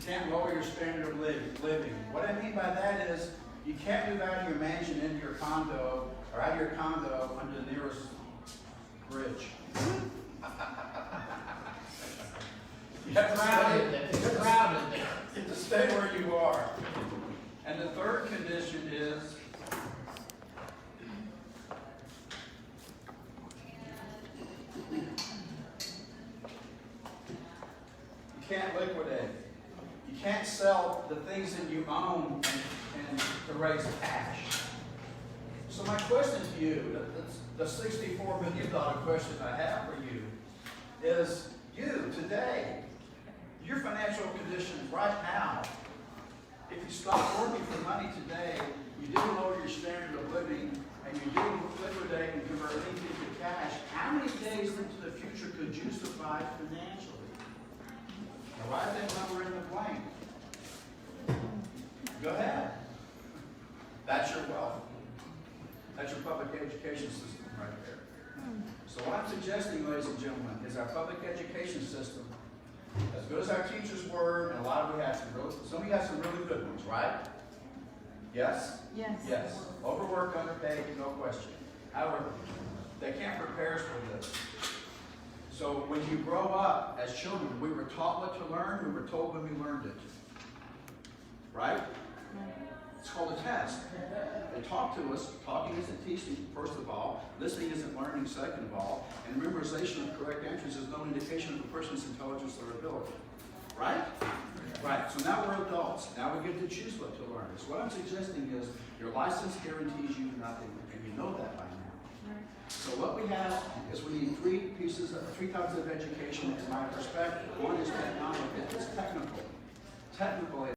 You can't lower your standard of living. What I mean by that is you can't move out of your mansion into your condo or out of your condo under the nearest bridge. You have to stay where you are. And the third condition is you can't liquidate. You can't sell the things that you own and to raise cash. So my question to you, the $64 million question I have for you, is you today, your financial conditions right now, if you stop working for money today, you do lower your standard of living, and you do liquidate and convert anything to cash, how many days into the future could you survive financially? Now write that number in the blank. Go ahead. That's your wealth. That's your public education system right there. So what I'm suggesting, ladies and gentlemen, is our public education system, as good as our teachers were, and a lot of we had some of you had some really good ones, right? Yes? Yes. Yes. Overworked, underpaid, no question. However, they can't prepare us for this. So when you grow up as children, we were taught what to learn, we were told when we learned it. Right? It's called a test. They talk to us. Talking isn't teaching, first of all. Listening isn't learning, second of all. And memorization of correct answers is no indication of a person's intelligence or ability. Right? Right. So now we're adults. Now we get to choose what to learn. So what I'm suggesting is your license guarantees you nothing, and you know that by now. So what we have is we need three types of education in my perspective. One is technology, it's technical. Technical